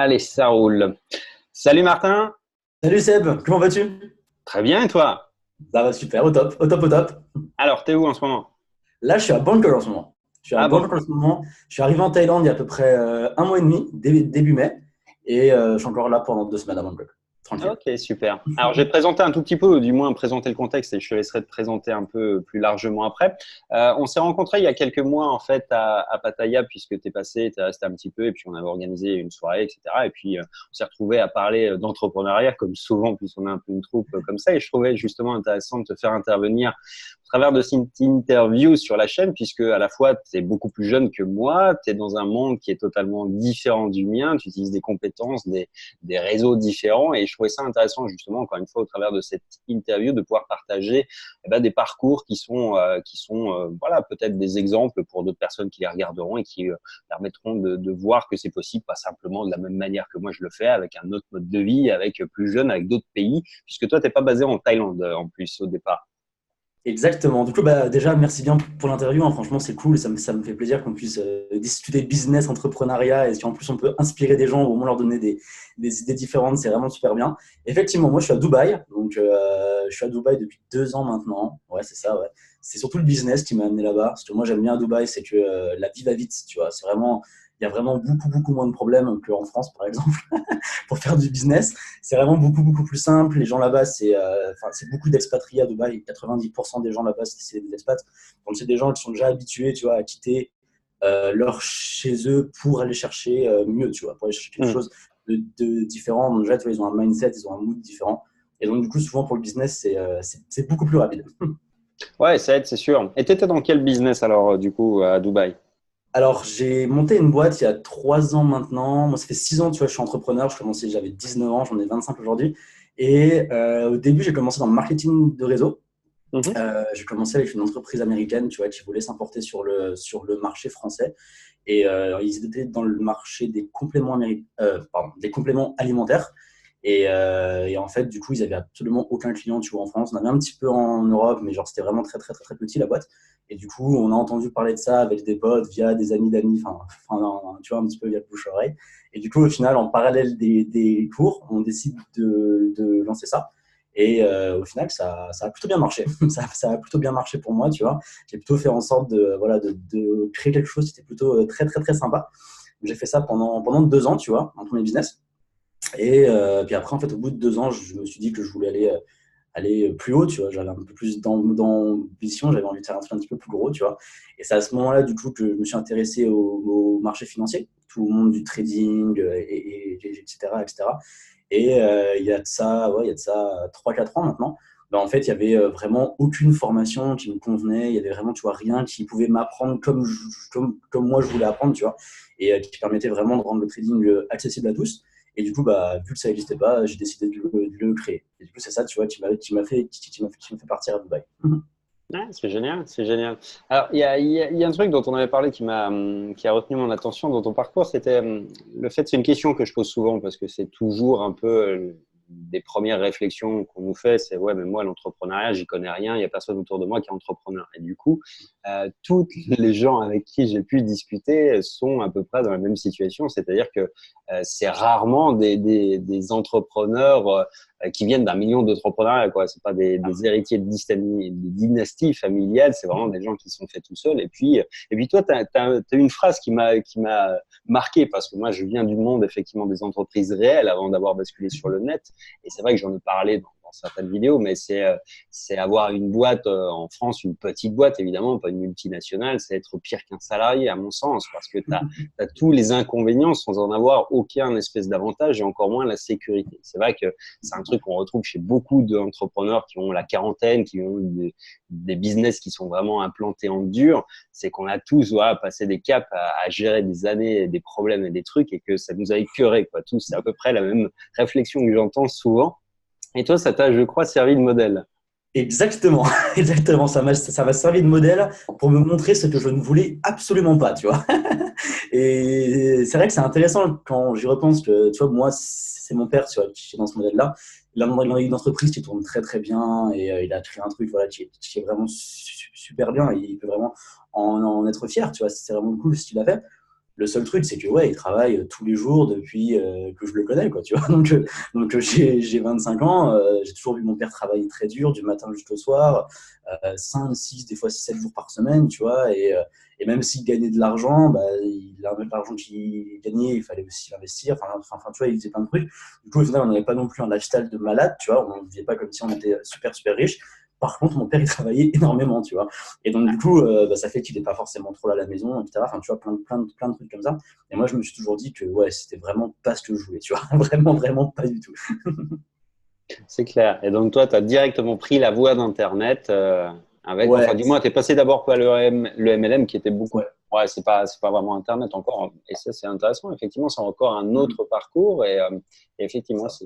Allez, ça roule. Salut Martin. Salut Seb, comment vas-tu? Très bien et toi? Ça va super, au top, au top, au top. Alors, t'es où en ce moment? Là, je suis à Bangkok en ce moment. Je suis à Ah bon? Bangkok en ce moment. Je suis arrivé en Thaïlande il y a à peu près un mois et demi, début mai. Et je suis encore là pendant 2 semaines à Bangkok. Tranquille. Ok, super. Alors, je vais te présenter un tout petit peu, ou du moins présenter le contexte, et je te laisserai te présenter un peu plus largement après. On s'est rencontrés il y a quelques mois, en fait, à Pattaya, puisque tu es passé, tu es resté un petit peu, et puis on avait organisé une soirée, etc. Et puis, on s'est retrouvés à parler d'entrepreneuriat, comme souvent, puisqu'on est un peu une troupe comme ça. Et je trouvais justement intéressant de te faire intervenir au travers de cette interview sur la chaîne, puisque à la fois, tu es beaucoup plus jeune que moi, tu es dans un monde qui est totalement différent du mien, tu utilises des compétences, des réseaux différents. Et je trouvais ça intéressant, justement, encore une fois, au travers de cette interview, de pouvoir partager des parcours qui sont voilà, peut-être des exemples pour d'autres personnes qui les regarderont et qui permettront de voir que c'est possible, pas simplement de la même manière que moi je le fais, avec un autre mode de vie, avec plus jeune, avec d'autres pays, puisque toi, tu n'es pas basé en Thaïlande en plus au départ. Exactement. Du coup, bah, déjà, merci bien pour l'interview, hein. Franchement, c'est cool et ça me fait plaisir qu'on puisse discuter business, entrepreneuriat et si en plus on peut inspirer des gens ou au moins leur donner des idées différentes, c'est vraiment super bien. Effectivement, moi, je suis à Dubaï. Donc, je suis à Dubaï depuis 2 ans maintenant. Ouais, c'est ça, ouais. C'est surtout le business qui m'a amené là-bas. Ce que moi, j'aime bien à Dubaï, c'est que la vie va vite, tu vois. Il y a vraiment beaucoup, beaucoup moins de problèmes qu'en France, par exemple, pour faire du business. C'est vraiment beaucoup, beaucoup plus simple. Les gens là-bas, c'est beaucoup d'expatriés à Dubaï. 90% des gens là-bas, c'est des expats. Donc, c'est des gens qui sont déjà habitués, tu vois, à quitter leur chez eux pour aller chercher mieux, tu vois, pour aller chercher quelque Hmm. chose de différent. Donc, déjà, tu vois, ils ont un mindset, ils ont un mood différent. Et donc, du coup, souvent pour le business, c'est beaucoup plus rapide. Ouais, ça aide, c'est sûr. Et tu étais dans quel business alors, du coup, à Dubaï? Alors, j'ai monté une boîte il y a 3 ans maintenant. Moi, ça fait 6 ans, tu vois, je suis entrepreneur. J'avais 19 ans, j'en ai 25 aujourd'hui. Et au début, j'ai commencé dans le marketing de réseau. Mhm. J'ai commencé avec une entreprise américaine, tu vois, qui voulait s'importer sur le marché français. Et ils étaient dans le marché des compléments alimentaires. Et en fait, du coup, ils avaient absolument aucun client, tu vois, en France. On avait un petit peu en Europe, mais genre, c'était vraiment très, très, très, très petit, la boîte. Et du coup, on a entendu parler de ça avec des potes, via des amis d'amis, tu vois, un petit peu via le bouche-oreille. Et du coup, au final, en parallèle des cours, on décide de lancer ça. Et au final, ça a plutôt bien marché. Ça a plutôt bien marché pour moi, tu vois. J'ai plutôt fait en sorte voilà, de créer quelque chose qui était plutôt très, très, très sympa. J'ai fait ça pendant 2 ans, tu vois, un premier business. Et puis après, en fait, au bout de 2 ans, je me suis dit que je voulais aller plus haut, tu vois. J'avais un peu plus d'ambition, j'avais envie de faire un truc un petit peu plus gros, tu vois. Et c'est à ce moment-là, du coup, que je me suis intéressé au marché financier, tout le monde du trading, etc., etc. Et il y a de ça, ouais, il y a de ça 3 4 ans maintenant. Ben, en fait, il y avait vraiment aucune formation qui me convenait. Il y avait vraiment, tu vois, rien qui pouvait m'apprendre comme moi je voulais apprendre, tu vois, et qui permettait vraiment de rendre le trading accessible à tous. Et du coup, bah, vu que ça n'existait pas, j'ai décidé de le créer. Et du coup, c'est ça, tu vois, qui m'a fait partir à Dubaï. Ouais, c'est génial, c'est génial. Alors, il y a un truc dont on avait parlé qui a retenu mon attention dans ton parcours, c'était le fait, c'est une question que je pose souvent parce que c'est toujours un peu des premières réflexions qu'on nous fait, c'est ouais, mais moi, l'entrepreneuriat, j'y connais rien, il y a personne autour de moi qui est entrepreneur. Et du coup, tous les gens avec qui j'ai pu discuter sont à peu près dans la même situation, c'est-à-dire que c'est rarement des entrepreneurs qui viennent d'un million d'entrepreneurs, quoi. C'est pas des héritiers de dynasties familiales, c'est vraiment des gens qui sont faits tout seuls. Et puis toi, t'as une phrase qui m'a marqué parce que moi, je viens du monde effectivement des entreprises réelles avant d'avoir basculé sur le net. Et c'est vrai que j'en ai parlé dans certaines vidéos, mais c'est avoir une boîte en France, une petite boîte évidemment, pas une multinationale, c'est être pire qu'un salarié à mon sens parce que t'as tous les inconvénients sans en avoir aucun espèce d'avantage et encore moins la sécurité. C'est vrai que c'est un truc qu'on retrouve chez beaucoup d'entrepreneurs qui ont la quarantaine, qui ont des business qui sont vraiment implantés en dur. C'est qu'on a tous voilà, passé des caps à gérer des années, des problèmes et des trucs et que ça nous a écœurés, quoi. Tous, c'est à peu près la même réflexion que j'entends souvent. Et toi, ça t'a, je crois, servi de modèle. Exactement, exactement. Ça m'a servi de modèle pour me montrer ce que je ne voulais absolument pas, tu vois. Et c'est vrai que c'est intéressant quand j'y repense que, tu vois, moi, c'est mon père, tu vois, qui est dans ce modèle-là. Il a une entreprise qui tourne très, très bien et il a créé un truc, voilà, qui est vraiment super bien et il peut vraiment en être fier, tu vois. C'est vraiment cool ce qu'il a fait. Le seul truc, c'est que ouais, il travaille tous les jours depuis que je le connais, quoi, tu vois. Donc j'ai 25 ans, j'ai toujours vu mon père travailler très dur, du matin jusqu'au soir, 5, 6, des fois 6, 7 jours par semaine, tu vois. Et même s'il gagnait de l'argent, bah, l'argent qu'il gagnait, il fallait aussi l'investir. Enfin, tu vois, il faisait plein de trucs. Du coup, au final, on n'avait pas non plus un lifestyle de malade, tu vois. On ne vivait pas comme si on était super, super riche. Par contre, mon père, il travaillait énormément, tu vois. Et donc, du coup, bah, ça fait qu'il n'est pas forcément trop là à la maison, etc. Enfin, tu vois, plein de trucs comme ça. Et moi, je me suis toujours dit que ouais, c'était vraiment pas ce que je voulais, tu vois. Vraiment, vraiment pas du tout. C'est clair. Et donc, toi, tu as directement pris la voie d'Internet enfin, Ouais, du moins, tu es passé d'abord par le MLM qui était beaucoup. ouais. Ouais, c'est pas vraiment Internet encore. Et ça, c'est intéressant. Effectivement, c'est encore un autre parcours. Et effectivement, Ça.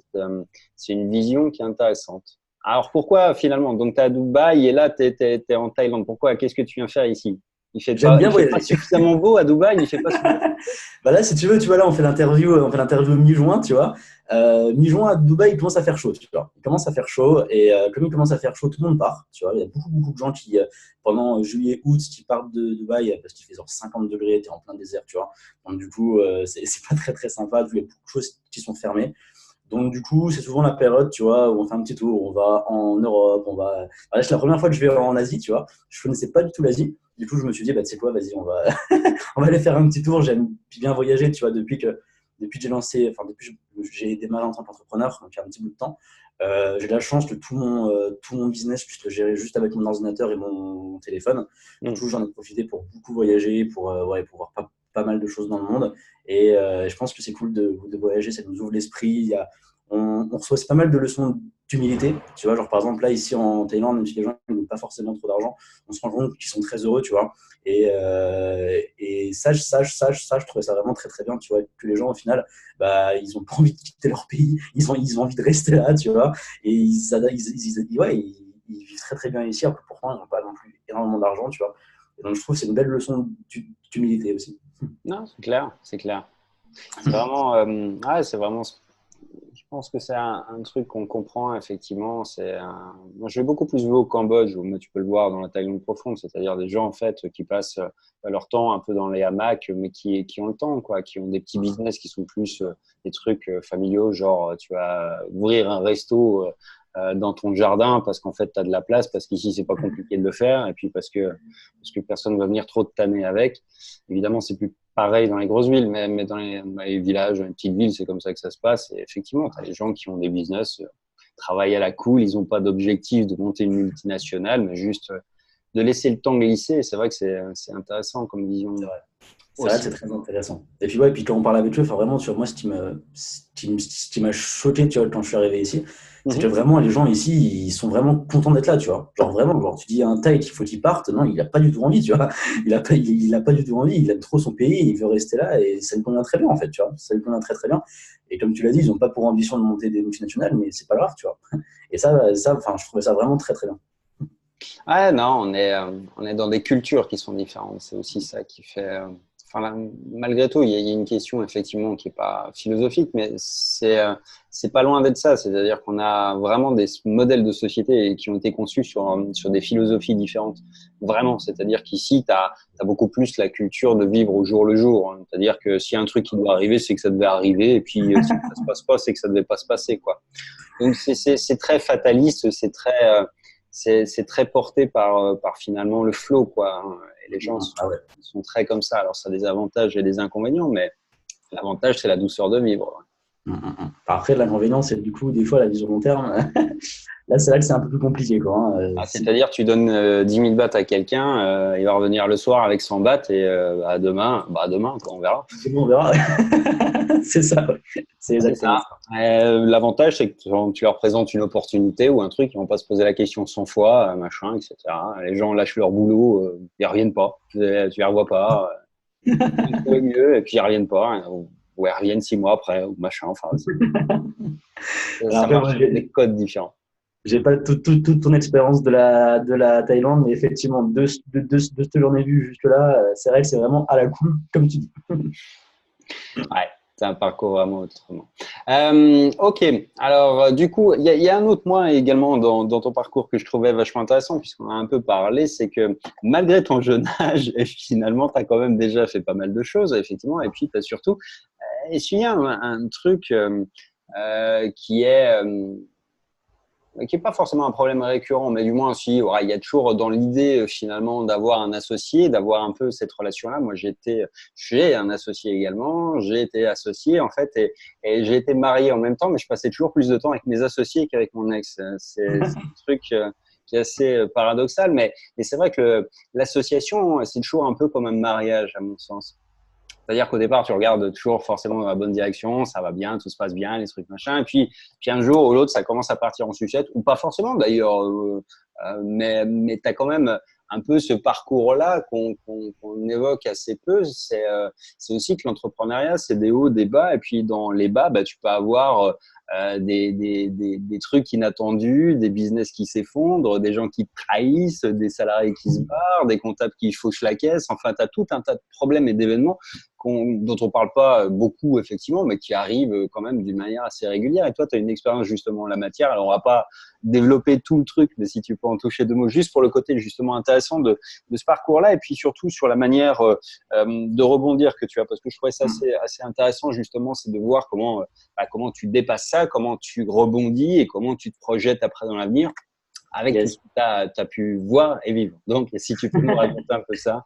c'est une vision qui est intéressante. Alors, pourquoi finalement? Donc, tu es à Dubaï et là, tu es en Thaïlande. Pourquoi? Qu'est-ce que tu viens faire ici? J'aime bien Il fait pas voyager. suffisamment beau à Dubaï? Il fait pas suffisamment. Bah là, si tu veux, tu vois, là, on fait l'interview mi-juin, tu vois. Mi-juin à Dubaï, il commence à faire chaud, tu vois. Il commence à faire chaud et comme il commence à faire chaud, tout le monde part, tu vois. Il y a beaucoup, beaucoup de gens qui, pendant juillet, août, qui partent de Dubaï parce qu'il fait genre 50 degrés, tu es en plein désert, tu vois. Donc, du coup, c'est pas très, très sympa, vu les beaucoup de choses qui sont fermées. Donc, du coup, c'est souvent la période, tu vois, où on fait un petit tour. On va en Europe, on va. Là, c'est la première fois que je vais en Asie, tu vois. Je connaissais pas du tout l'Asie. Du coup, je me suis dit, bah, tu sais quoi, vas-y, on va aller faire un petit tour. J'aime bien voyager, tu vois, depuis que j'ai lancé, enfin, depuis que j'ai démarré en tant qu'entrepreneur, donc il y a un petit bout de temps. J'ai de la chance que tout mon business puisse le gérer juste avec mon ordinateur et mon téléphone. Du coup, j'en ai profité pour beaucoup voyager, pour voir pas mal de choses dans le monde. Et je pense que c'est cool de voyager, ça nous ouvre l'esprit. On reçoit aussi pas mal de leçons d'humilité. Tu vois, genre par exemple, là, ici en Thaïlande, même si les gens n'ont pas forcément trop d'argent, on se rend compte qu'ils sont très heureux, tu vois. Et je trouvais ça vraiment très, très bien, tu vois, que les gens, au final, bah, ils n'ont pas envie de quitter leur pays, ils ont envie de rester là, tu vois. Et ils vivent très, très bien ici, alors que pourtant, ils n'ont pas non plus énormément d'argent, tu vois. Et donc, je trouve que c'est une belle leçon d'humilité aussi. Non, c'est clair, c'est clair. C'est vraiment. Je pense que c'est un truc qu'on comprend effectivement. Moi, je vais beaucoup plus vu au Cambodge, où tu peux le voir dans la Thaïlande profonde, c'est-à-dire des gens en fait qui passent leur temps un peu dans les hamacs, mais qui ont le temps, quoi, qui ont des petits business qui sont plus des trucs familiaux, genre tu vas ouvrir un resto dans ton jardin parce qu'en fait tu as de la place, parce qu'ici c'est pas compliqué de le faire, et puis parce que personne va venir trop te tanner avec. Évidemment, c'est plus pareil dans les grosses villes, mais dans les villages, dans les petites villes, c'est comme ça que ça se passe. Et effectivement, tu as des gens qui ont des business, travaillent à la cool, ils n'ont pas d'objectif de monter une multinationale, mais juste de laisser le temps glisser. Et c'est vrai que c'est intéressant comme vision C'est vrai. C'est vrai que aussi. c'est très intéressant. Et puis, ouais, puis quand on parle avec eux, enfin, vraiment, sur moi, ce qui m'a choqué, tu vois, quand je suis arrivé ici, c'est que Mhm. vraiment, les gens ici, ils sont vraiment contents d'être là, tu vois. Genre, vraiment, genre, tu dis à un Thaï qu'il faut qu'il parte, non, il n'a pas du tout envie, tu vois. Il a pas du tout envie, il aime trop son pays, il veut rester là, et ça lui convient très bien, en fait, tu vois. Ça lui convient très, très bien. Et comme tu l'as dit, ils n'ont pas pour ambition de monter des multinationales, mais c'est pas grave, tu vois. Et enfin, je trouvais ça vraiment très, très bien. Ah non, on est dans des cultures qui sont différentes. C'est aussi ça qui fait. Enfin, malgré tout, il y a une question effectivement qui est pas philosophique, mais c'est pas loin d'être ça. C'est-à-dire qu'on a vraiment des modèles de société qui ont été conçus sur des philosophies différentes. Vraiment. C'est-à-dire qu'ici, tu as beaucoup plus la culture de vivre au jour le jour. Hein. C'est-à-dire que s'il y a un truc qui doit arriver, c'est que ça devait arriver. Et puis, si ça se passe pas, c'est que ça devait pas se passer, quoi. Donc, c'est très fataliste, c'est très porté par finalement le flow, quoi. Hein. Et les gens Ah ouais. sont très comme ça. Alors, ça a des avantages et des inconvénients, mais l'avantage, c'est la douceur de vivre. Après, l'inconvénient, c'est du coup, des fois, la vision long terme. Là, c'est là que c'est un peu plus compliqué, quoi. Hein. Ah, c'est-à-dire, tu donnes 10 000 bahts à quelqu'un, il va revenir le soir avec 100 bahts et à demain, quoi, on verra. C'est bon, on verra. C'est ça, ouais. C'est C'est exactement ça. ça. L'avantage, c'est que quand tu leur présentes une opportunité ou un truc, ils vont pas se poser la question 100 fois, machin, etc. Les gens lâchent leur boulot, ils reviennent pas. Tu les revois pas. Ils ont trouvé mieux et puis ils reviennent pas. Hein, ou ils reviennent 6 mois après ou machin. Enfin, Alors ça après, moi, marche avec des codes différents. j'ai pas toute ton expérience de la Thaïlande, mais effectivement, de ce que j'en ai vu jusque-là, c'est vrai que c'est vraiment à la cool, comme tu dis. Ouais. C'est un parcours vraiment autrement. Ok, alors du coup, il y a un autre point également dans ton parcours que je trouvais vachement intéressant, puisqu'on a un peu parlé, c'est que malgré ton jeune âge, finalement, tu as quand même déjà fait pas mal de choses, effectivement, et puis tu as surtout essuyé un truc qui est pas forcément un problème récurrent, mais du moins si, voilà, il y a toujours dans l'idée finalement d'avoir un associé, d'avoir un peu cette relation-là. Moi, j'ai un associé également, j'ai été associé en fait, et j'ai été marié en même temps, mais je passais toujours plus de temps avec mes associés qu'avec mon ex. C'est un truc qui est assez paradoxal, mais c'est vrai que l'association, c'est toujours un peu comme un mariage à mon sens. C'est-à-dire qu'au départ, tu regardes toujours forcément dans la bonne direction, ça va bien, tout se passe bien, les trucs machin. Et puis un jour ou l'autre, ça commence à partir en sucette, ou pas forcément d'ailleurs, mais tu as quand même un peu ce parcours-là qu'on évoque assez peu. C'est aussi que l'entrepreneuriat, c'est des hauts, des bas. Et puis dans les bas, bah, tu peux avoir des trucs inattendus, des business qui s'effondrent, des gens qui trahissent, des salariés qui se barrent, des comptables qui fauchent la caisse. Enfin, tu as tout un tas de problèmes et d'événements dont on parle pas beaucoup, effectivement, mais qui arrivent quand même d'une manière assez régulière. Et toi, tu as une expérience justement en la matière. Alors, on va pas développer tout le truc, mais si tu peux en toucher deux mots, juste pour le côté justement intéressant de ce parcours-là, et puis surtout sur la manière de rebondir que tu as, parce que je trouvais ça assez intéressant, justement, c'est de voir comment tu dépasses ça, comment tu rebondis et comment tu te projettes après dans l'avenir avec tout ce que tu as pu voir et vivre. Donc, si tu peux nous raconter un peu ça.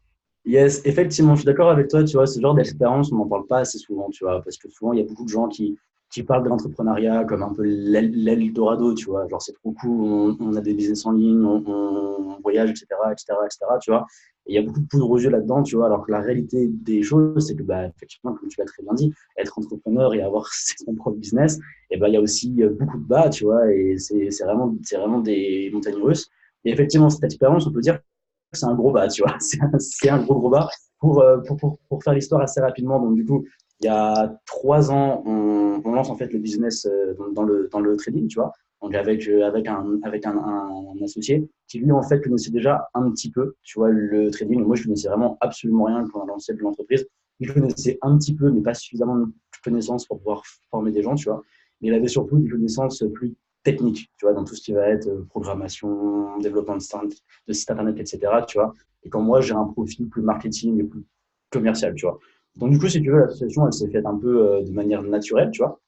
Yes, effectivement, je suis d'accord avec toi, tu vois, ce genre d'expérience, on n'en parle pas assez souvent, tu vois, parce que souvent, il y a beaucoup de gens qui parlent de l'entrepreneuriat comme un peu l'Eldorado, tu vois, genre c'est trop cool, on a des business en ligne, on voyage, etc., etc., etc., tu vois, et il y a beaucoup de poudre aux yeux là-dedans, tu vois, alors que la réalité des choses, c'est que, bah, effectivement, comme tu l'as très bien dit, être entrepreneur et avoir son propre business, et bah, il y a aussi beaucoup de bas, tu vois, et c'est vraiment des montagnes russes. Et effectivement, cette expérience, on peut dire c'est un gros bas, tu vois. C'est un gros bas. Pour faire l'histoire assez rapidement, donc du coup, il y a 3 ans, on lance en fait le business dans le trading, tu vois. Donc avec un associé qui lui en fait connaissait déjà un petit peu, tu vois, le trading. Moi, je connaissais vraiment absolument rien quand on a lancé l'entreprise. Il connaissait un petit peu, mais pas suffisamment de connaissances pour pouvoir former des gens, tu vois. Mais il avait surtout des connaissances plus techniques, tu vois, dans tout ce qui va être programmation, développement de site internet, etc. Tu vois. Et quand moi, j'ai un profil plus marketing et plus commercial, tu vois. Donc, du coup, si tu veux, l'association, elle s'est faite un peu de manière naturelle, tu vois.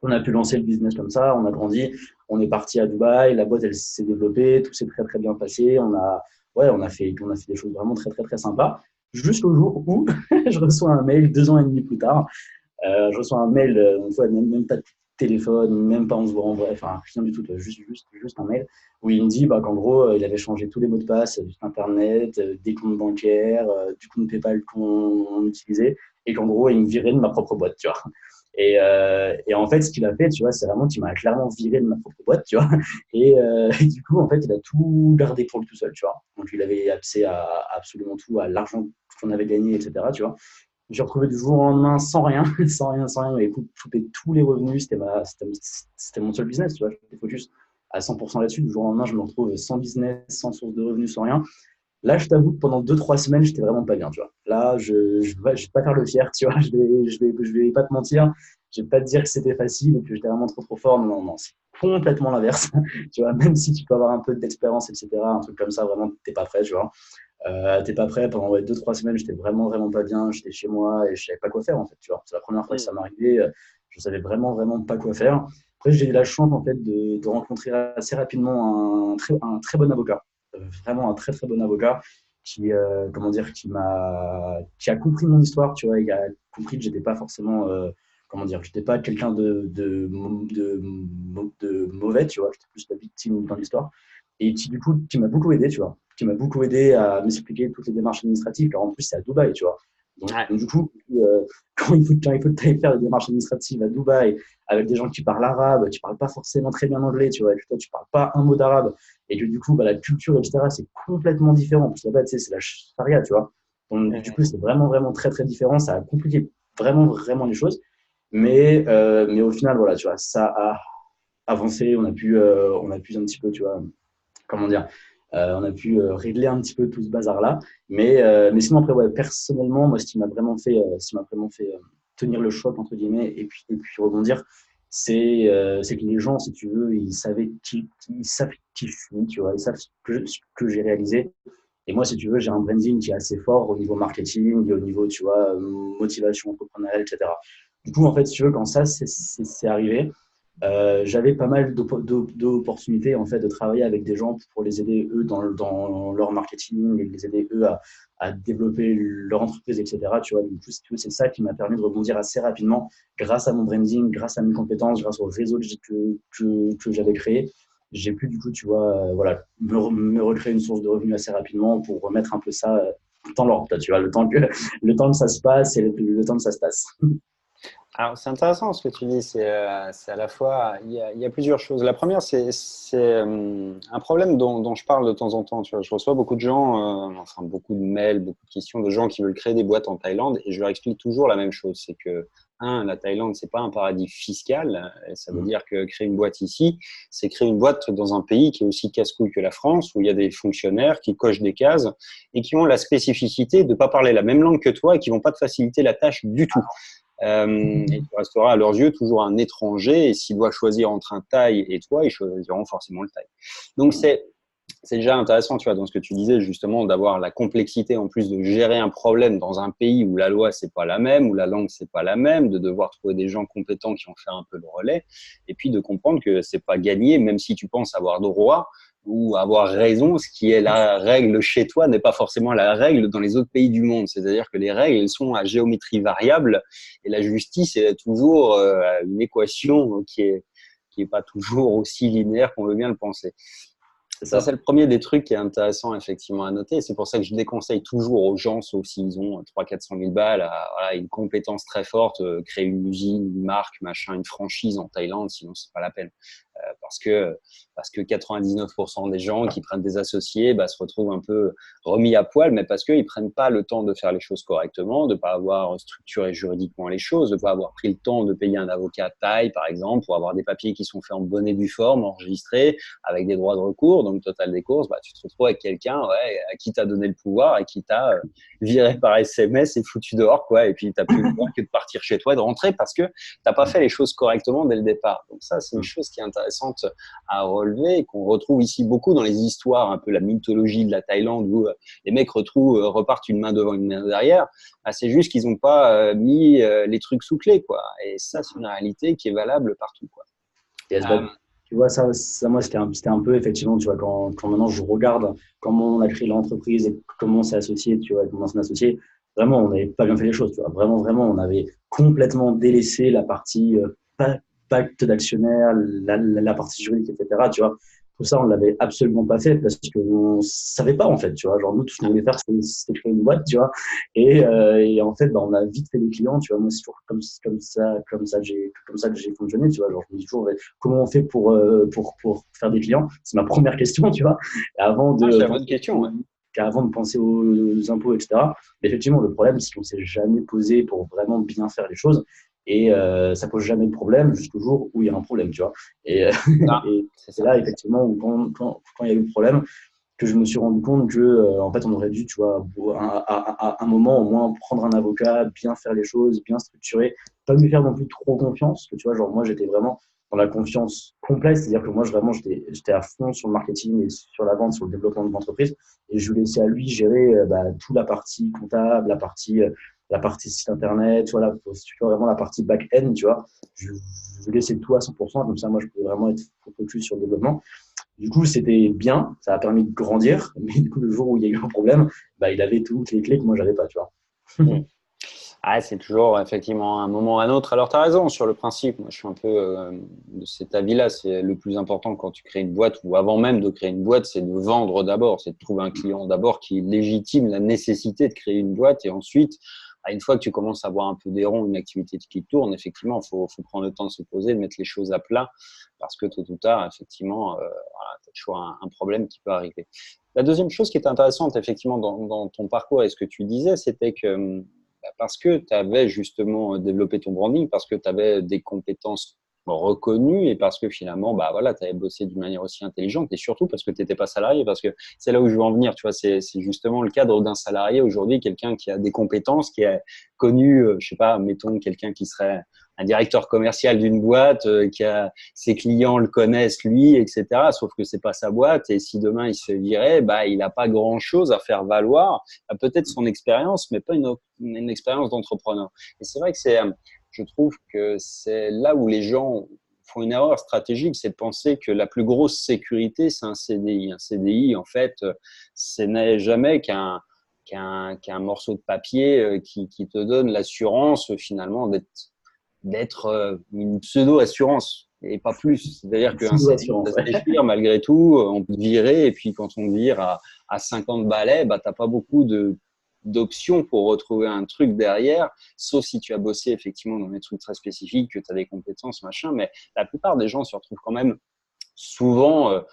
On a pu lancer le business comme ça, on a grandi, on est parti à Dubaï, la boîte, elle s'est développée, tout s'est très, très bien passé. On a fait des choses vraiment très, très, très sympas. Jusqu'au jour où je reçois un mail 2 ans et demi plus tard. Je reçois un mail, une fois, même pas de téléphone, même pas on se voit en vrai, enfin rien du tout, juste un mail où il me dit bah, qu'en gros, il avait changé tous les mots de passe du site internet, des comptes bancaires, du compte PayPal qu'on utilisait, et qu'en gros, il me virait de ma propre boîte, tu vois. Et en fait, ce qu'il a fait, tu vois, c'est vraiment qu'il m'a clairement viré de ma propre boîte, tu vois. Et du coup, en fait, il a tout gardé pour lui tout seul, tu vois. Donc, il avait accès à absolument tout, à l'argent qu'on avait gagné, etc., tu vois. J'ai retrouvé du jour au lendemain sans rien, sans rien, sans rien. Mais écoute, coupé tous les revenus, c'était mon seul business, tu vois. J'étais focus à 100% là-dessus. Du jour au lendemain, je me retrouve sans business, sans source de revenus, sans rien. Là, je t'avoue que pendant 2, 3 semaines, j'étais vraiment pas bien, tu vois. Là, je vais pas faire le fier, tu vois. Je vais pas te mentir. Je vais pas te dire que c'était facile et que j'étais vraiment trop, trop fort. Non, non, non, c'est complètement l'inverse. Tu vois, même si tu peux avoir un peu d'expérience, etc., un truc comme ça, vraiment, t'es pas prêt, tu vois. T'es pas prêt pendant 2, 3 semaines, j'étais vraiment, vraiment pas bien. J'étais chez moi et je savais pas quoi faire, en fait, tu vois. C'est la première fois que ça m'arrivait. Je savais vraiment, vraiment pas quoi faire. Après, j'ai eu la chance, en fait, de rencontrer assez rapidement un très bon avocat, vraiment un très très bon avocat comment dire, qui a compris mon histoire, tu vois, il a compris que j'étais pas forcément, comment dire, j'étais pas quelqu'un de mauvais, tu vois, j'étais plus la victime dans l'histoire, et qui du coup, qui m'a beaucoup aidé, tu vois, qui m'a beaucoup aidé à m'expliquer toutes les démarches administratives, car en plus c'est à Dubaï, tu vois. Donc, du coup, quand il faut faire des démarches administratives à Dubaï avec des gens qui parlent arabe, qui parlent pas forcément très bien anglais, tu vois, et que toi tu parles pas un mot d'arabe, et que du coup, bah, la culture, etc., c'est complètement différent. Parce que là-bas, tu sais, c'est la charia, tu vois. Donc, du coup, c'est vraiment, vraiment très, très différent. Ça a compliqué vraiment, vraiment les choses. Mais au final, voilà, tu vois, ça a avancé. On a pu un petit peu, tu vois, comment dire, on a pu régler un petit peu tout ce bazar-là. Mais sinon, après, ouais, personnellement, moi, ce qui m'a vraiment fait tenir le choc, entre guillemets, et puis rebondir, c'est que les gens, si tu veux, ils savent qui je suis, tu vois, ils savent ce que j'ai réalisé. Et moi, si tu veux, j'ai un branding qui est assez fort au niveau marketing et au niveau, tu vois, motivation entrepreneuriale, etc. Du coup, en fait, si tu veux, quand ça, c'est arrivé, j'avais pas mal d'opportunités en fait de travailler avec des gens pour les aider eux dans leur marketing et les aider eux à développer leur entreprise, etc. Tu vois, du coup, si tu veux, c'est ça qui m'a permis de rebondir assez rapidement grâce à mon branding, grâce à mes compétences, grâce au réseau que j'avais créé. J'ai pu du coup, tu vois, voilà, me recréer une source de revenus assez rapidement pour remettre un peu ça dans l'ordre, tu vois, le temps que ça se passe et le temps que ça se passe. Alors, c'est intéressant ce que tu dis. C'est à la fois, il y a plusieurs choses. La première, c'est un problème dont je parle de temps en temps. Tu vois, je reçois beaucoup de gens, enfin beaucoup de mails, beaucoup de questions de gens qui veulent créer des boîtes en Thaïlande, et je leur explique toujours la même chose. C'est que, la Thaïlande, c'est pas un paradis fiscal. Et ça veut dire que créer une boîte ici, c'est créer une boîte dans un pays qui est aussi casse-couille que la France, où il y a des fonctionnaires qui cochent des cases et qui ont la spécificité de ne pas parler la même langue que toi et qui vont pas te faciliter la tâche du tout. Et tu resteras à leurs yeux toujours un étranger. Et s'ils doivent choisir entre un Thaï et toi, ils choisiront forcément le Thaï. Donc, c'est déjà intéressant, tu vois, dans ce que tu disais, justement, d'avoir la complexité en plus de gérer un problème dans un pays où la loi, c'est pas la même, où la langue, c'est pas la même, de devoir trouver des gens compétents qui ont fait un peu le relais, et puis de comprendre que c'est pas gagné, même si tu penses avoir droit ou avoir raison, ce qui est la règle chez toi n'est pas forcément la règle dans les autres pays du monde. C'est-à-dire que les règles, elles sont à géométrie variable, et la justice est toujours une équation qui est pas toujours aussi linéaire qu'on veut bien le penser. C'est Ça, c'est ça. le premier des trucs qui est intéressant effectivement à noter. C'est pour ça que je déconseille toujours aux gens, sauf s'ils ont 300 000 400 000 balles, voilà, une compétence très forte, créer une usine, une marque, machin, une franchise en Thaïlande, sinon c'est pas la peine. Parce que 99% des gens qui prennent des associés se retrouvent un peu remis à poil, mais parce qu'ils prennent pas le temps de faire les choses correctement, de pas avoir structuré juridiquement les choses, de pas avoir pris le temps de payer un avocat thaï, par exemple, pour avoir des papiers qui sont faits en bonne et due forme, enregistrés, avec des droits de recours. Donc, total des courses, tu te retrouves avec quelqu'un à qui t'a donné le pouvoir et qui t'a viré par SMS et foutu dehors, quoi. Et puis, t'as plus le droit que de partir chez toi et de rentrer parce que t'as pas fait les choses correctement dès le départ. Donc ça, c'est une chose qui est intéressante à relever et qu'on retrouve ici beaucoup dans les histoires, un peu la mythologie de la Thaïlande où les mecs repartent une main devant une main derrière. C'est juste qu'ils n'ont pas mis les trucs sous clé, quoi. Et ça, c'est une réalité qui est valable partout, quoi. Yes, bah, tu vois, ça moi, c'était un peu, effectivement, tu vois, quand maintenant je regarde comment on a créé l'entreprise et comment on s'est associé, tu vois, comment on s'est associé, vraiment, on n'avait pas bien fait les choses, tu vois. Vraiment, vraiment, on avait complètement délaissé la partie pacte d'actionnaire, la partie juridique, etc. Tu vois, tout ça, on l'avait absolument pas fait parce qu'on savait pas, en fait, tu vois. Genre, nous, tout ce qu'on voulait faire, c'était créer une boîte, tu vois. Et en fait, on a vite fait des clients, tu vois. Moi, c'est toujours comme ça que j'ai fonctionné, tu vois. Genre, je me dis toujours, ouais, comment on fait pour faire des clients? C'est ma première question, tu vois. Et C'est la bonne question, ouais. avant de penser aux impôts, etc. Mais effectivement, le problème, c'est qu'on ne s'est jamais posé pour vraiment bien faire les choses. Et ça pose jamais de problème jusqu'au jour où il y a un problème, tu vois. Et, et C'est c'est ça. là, effectivement, où quand il y a eu le problème, que je me suis rendu compte que, en fait, on aurait dû, tu vois, à un moment, au moins, prendre un avocat, bien faire les choses, bien structurer, pas lui faire non plus trop confiance. Que, tu vois, genre, moi, j'étais vraiment dans la confiance complète, c'est-à-dire que moi, vraiment, j'étais à fond sur le marketing et sur la vente, sur le développement de l'entreprise, et je lui laissais à lui gérer toute la partie comptable, la partie site internet, tu vois, si tu veux, vraiment la partie back-end, tu vois. Je lui laissais tout à 100%, comme ça, moi, je pouvais vraiment être focus sur le développement. Du coup, c'était bien, ça a permis de grandir, mais du coup, le jour où il y a eu un problème, il avait toutes les clés que moi, j'avais pas, tu vois. Mm. C'est toujours effectivement un moment ou un autre. Alors, tu as raison sur le principe. Moi, je suis un peu de cet avis-là. C'est le plus important quand tu crées une boîte ou avant même de créer une boîte, c'est de vendre d'abord, c'est de trouver un client d'abord qui légitime la nécessité de créer une boîte. Et ensuite, une fois que tu commences à avoir un peu des ronds, une activité qui tourne, effectivement, il faut prendre le temps de se poser, de mettre les choses à plat parce que tôt ou tard, effectivement, tu as toujours un problème qui peut arriver. La deuxième chose qui est intéressante, effectivement, dans ton parcours et ce que tu disais, c'était que parce que tu avais justement développé ton branding, parce que tu avais des compétences reconnu et parce que finalement, bah voilà, tu avais bossé d'une manière aussi intelligente et surtout parce que tu n'étais pas salarié. Parce que c'est là où je veux en venir, tu vois, c'est justement le cadre d'un salarié aujourd'hui, quelqu'un qui a des compétences, qui a connu, je sais pas, mettons quelqu'un qui serait un directeur commercial d'une boîte, qui a ses clients le connaissent lui, etc. Sauf que c'est pas sa boîte et si demain il se fait virer, bah il a pas grand chose à faire valoir, peut-être son expérience, mais pas une expérience d'entrepreneur. Et c'est vrai que je trouve que c'est là où les gens font une erreur stratégique, c'est de penser que la plus grosse sécurité, c'est un CDI. Un CDI, en fait, ce n'est jamais qu'un morceau de papier qui te donne l'assurance, finalement, d'être une pseudo-assurance et pas plus. C'est-à-dire qu'un CDI, ça se déchire malgré tout, on peut te virer et puis quand on te vire à 50 balais, bah, tu n'as pas beaucoup d'options pour retrouver un truc derrière, sauf si tu as bossé effectivement dans des trucs très spécifiques, que tu as des compétences, machin, mais la plupart des gens se retrouvent quand même souvent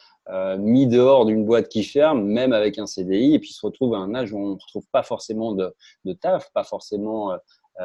mis dehors d'une boîte qui ferme, même avec un CDI, et puis se retrouvent à un âge où on ne retrouve pas forcément de taf, pas forcément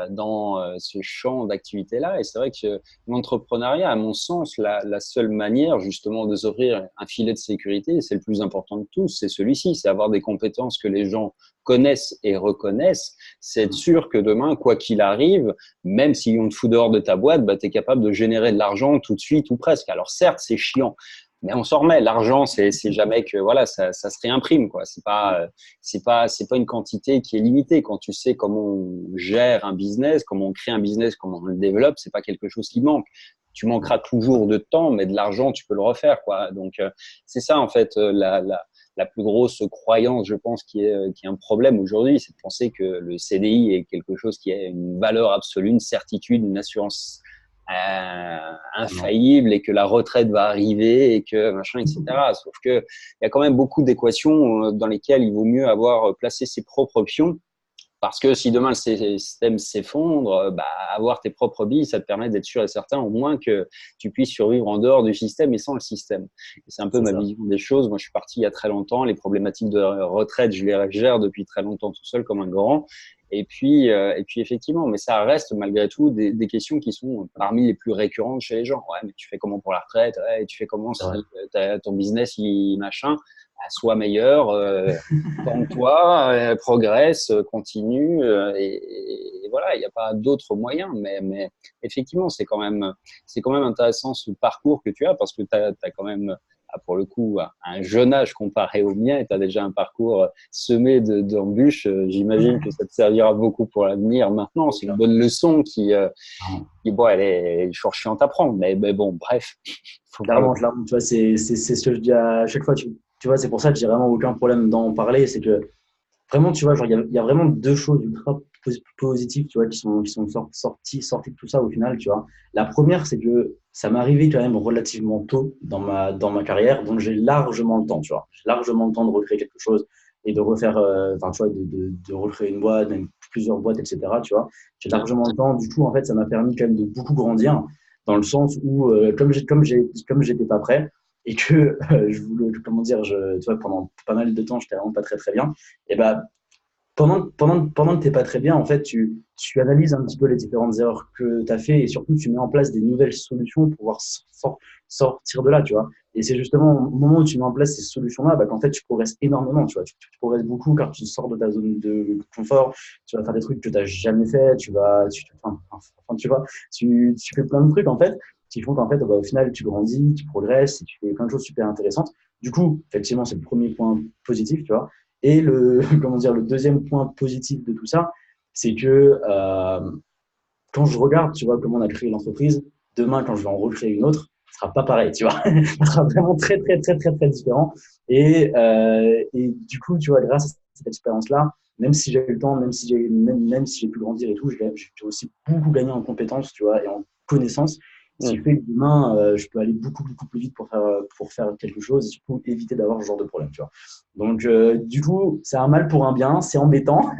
dans ce champ d'activité-là. Et c'est vrai que l'entrepreneuriat, à mon sens, la seule manière justement de s'offrir un filet de sécurité, c'est le plus important de tous, c'est celui-ci, c'est avoir des compétences que les gens connaissent et reconnaissent. C'est être sûr que demain, quoi qu'il arrive, même si on te fout dehors de ta boîte, bah, tu es capable de générer de l'argent tout de suite ou presque. Alors certes, c'est chiant, mais on s'en remet. L'argent, c'est jamais que voilà, ça se réimprime quoi. C'est pas une quantité qui est limitée. Quand tu sais comment on gère un business, comment on crée un business, comment on le développe, c'est pas quelque chose qui manque. Tu manqueras toujours de temps, mais de l'argent, tu peux le refaire quoi. Donc c'est ça en fait la plus grosse croyance, je pense, qui est un problème aujourd'hui, c'est de penser que le CDI est quelque chose qui a une valeur absolue, une certitude, une assurance infaillible et que la retraite va arriver et que machin, etc. Sauf que il y a quand même beaucoup d'équations dans lesquelles il vaut mieux avoir placé ses propres options. Parce que si demain le système s'effondre, bah, avoir tes propres billes, ça te permet d'être sûr et certain au moins que tu puisses survivre en dehors du système et sans le système. Et c'est un peu ma vision des choses. Moi, je suis parti il y a très longtemps. Les problématiques de retraite, je les gère depuis très longtemps tout seul comme un grand. Et puis effectivement, mais ça reste malgré tout des questions qui sont parmi les plus récurrentes chez les gens. Ouais, mais tu fais comment pour la retraite? Ouais, tu fais comment si ton business, machin? Sois meilleur, forme-toi, progresse, continue et voilà, il n'y a pas d'autre moyen. Mais effectivement, c'est quand même intéressant ce parcours que tu as parce que tu as quand même, pour le coup, un jeune âge comparé au mien et tu as déjà un parcours semé d'embûches. J'imagine que ça te servira beaucoup pour l'avenir maintenant. C'est une bonne leçon qui bon, elle est toujours chiante à prendre, mais bon, bref. Clairement, tu vois, c'est ce que je dis à chaque fois. Tu vois, c'est pour ça que j'ai vraiment aucun problème d'en parler. C'est que vraiment, tu vois, genre, il y a vraiment deux choses ultra positives, tu vois, qui sont sorties de tout ça au final, tu vois. La première, c'est que ça m'est arrivé quand même relativement tôt dans ma carrière, donc j'ai largement le temps, tu vois. J'ai largement le temps de recréer quelque chose et de refaire, enfin, tu vois, de recréer une boîte, même plusieurs boîtes, etc., tu vois. J'ai largement le temps. Du coup, en fait, ça m'a permis quand même de beaucoup grandir dans le sens où, comme j'étais pas prêt, et que je voulais, comment dire, tu vois, pendant pas mal de temps, j'étais vraiment pas très très bien. Et ben, pendant que t'es pas très bien, en fait, tu analyses un petit peu les différentes erreurs que tu as fait et surtout tu mets en place des nouvelles solutions pour pouvoir sortir de là, tu vois. Et c'est justement au moment où tu mets en place ces solutions-là, bah, qu'en fait tu progresses énormément, tu vois. Tu progresses beaucoup car tu sors de ta zone de confort, tu vas faire des trucs que tu n'as jamais fait, tu vois, tu fais plein de trucs en fait qui font qu'en fait, bah, au final, tu grandis, tu progresses et tu fais plein de choses super intéressantes. Du coup, effectivement, c'est le premier point positif, tu vois. Et comment dire, le deuxième point positif de tout ça, c'est que quand je regarde, tu vois, comment on a créé l'entreprise, demain, quand je vais en recréer une autre, ce sera pas pareil, tu vois. Ça sera vraiment très, très, très, très, très différent. Et du coup, tu vois, grâce à cette expérience-là, même si j'ai eu le temps, même si j'ai pu grandir et tout, j'ai aussi beaucoup gagné en compétences, tu vois, et en connaissances. Ce qui fait que demain, je peux aller beaucoup, beaucoup plus vite pour faire quelque chose et surtout éviter d'avoir ce genre de problème, tu vois. Donc, du coup, c'est un mal pour un bien, c'est embêtant.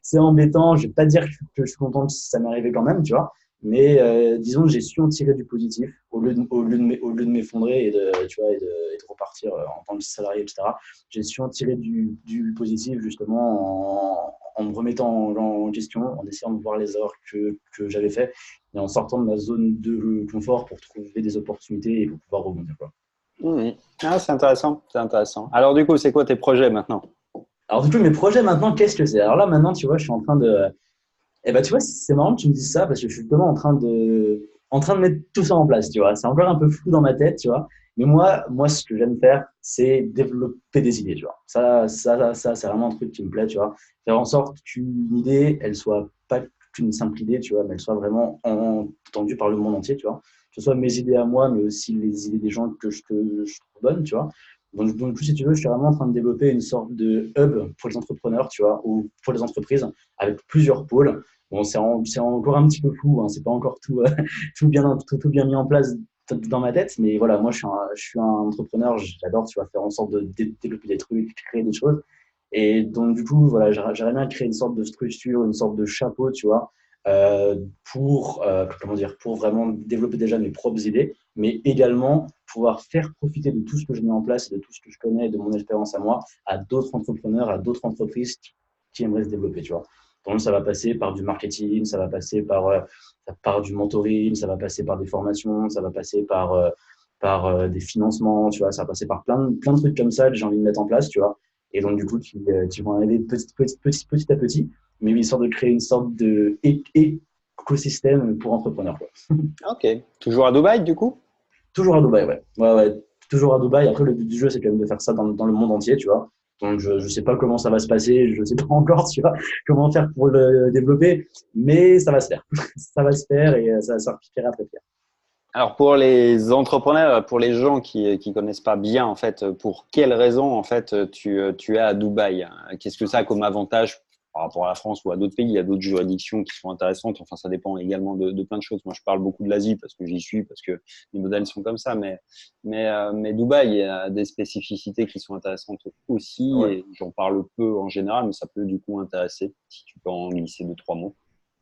C'est embêtant, je vais pas dire que je suis content que ça m'est arrivé quand même, tu vois. Mais disons que j'ai su en tirer du positif au lieu de m'effondrer tu vois, et de repartir en tant que salarié, etc., j'ai su en tirer du positif, justement, en me remettant en question, en essayant de voir les erreurs que j'avais fait et en sortant de ma zone de confort pour trouver des opportunités et pour pouvoir rebondir, quoi. Mhm. Ah, c'est intéressant, c'est intéressant. Alors du coup, c'est quoi tes projets maintenant? Alors, du coup, mes projets maintenant, qu'est-ce que c'est? Alors là, maintenant, tu vois, je suis en train de. Eh ben, tu vois, c'est marrant que tu me dises ça parce que je suis justement en train de mettre tout ça en place, tu vois. C'est encore un peu flou dans ma tête, tu vois. Mais moi, ce que j'aime faire, c'est développer des idées, tu vois. Ça, c'est vraiment un truc qui me plaît, tu vois. Faire en sorte qu'une idée, elle soit pas qu'une simple idée, tu vois, mais elle soit vraiment entendue par le monde entier, tu vois. Que ce soit mes idées à moi, mais aussi les idées des gens que je trouve bonnes, tu vois. Donc, du coup, si tu veux, je suis vraiment en train de développer une sorte de hub pour les entrepreneurs, tu vois, ou pour les entreprises, avec plusieurs pôles. Bon, c'est encore un petit peu flou, hein, c'est pas encore tout, tout bien mis en place dans ma tête, mais voilà, moi je suis un entrepreneur, j'adore, tu vois, faire en sorte de développer des trucs, créer des choses. Et donc, du coup, voilà, j'aimerais bien créer une sorte de structure, une sorte de chapeau, tu vois, comment dire, pour vraiment développer déjà mes propres idées, mais également pouvoir faire profiter de tout ce que je mets en place et de tout ce que je connais, de mon expérience à moi, à d'autres entrepreneurs, à d'autres entreprises qui aimeraient se développer, tu vois. Donc, ça va passer par du marketing, ça va passer par du mentoring, ça va passer par des formations, ça va passer par des financements, tu vois, ça va passer par plein de trucs comme ça que j'ai envie de mettre en place, tu vois. Et donc, du coup, qui vont arriver petit à petit, mais histoire de créer une sorte de écosystème pour entrepreneurs, quoi. Ok. Toujours à Dubaï, du coup? Toujours à Dubaï, ouais. Ouais, ouais. Toujours à Dubaï. Après, le but du jeu, c'est quand même de faire ça dans le monde entier, tu vois. Donc, je ne sais pas comment ça va se passer, je ne sais pas encore, tu vois, comment faire pour le développer, mais ça va se faire. Ça va se faire et ça va se faire après faire. Alors pour les entrepreneurs, pour les gens qui connaissent pas bien en fait, pour quelles raisons en fait tu es à Dubaï? Qu'est-ce que ça a comme avantage par rapport à la France ou à d'autres pays? Il y a d'autres juridictions qui sont intéressantes. Enfin, ça dépend également de plein de choses. Moi, je parle beaucoup de l'Asie parce que j'y suis, parce que les modèles sont comme ça. Mais Dubaï, il y a des spécificités qui sont intéressantes aussi Ouais. et j'en parle peu en général, mais ça peut du coup intéresser si tu peux en glisser deux, trois mots.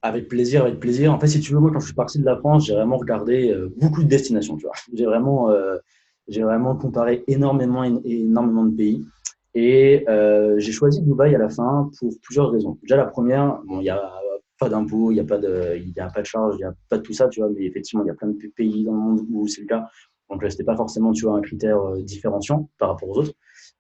Avec plaisir, avec plaisir. En fait, si tu veux, moi, quand je suis parti de la France, j'ai vraiment regardé beaucoup de destinations, tu vois. J'ai vraiment comparé énormément de pays. Et j'ai choisi Dubaï à la fin pour plusieurs raisons. Déjà, la première, bon, il n'y a pas d'impôts, il y a pas de charges, il n'y a pas de tout ça, tu vois. Mais effectivement, il y a plein de pays dans le monde où c'est le cas. Donc, là, ce n'était pas forcément, tu vois, un critère différenciant par rapport aux autres.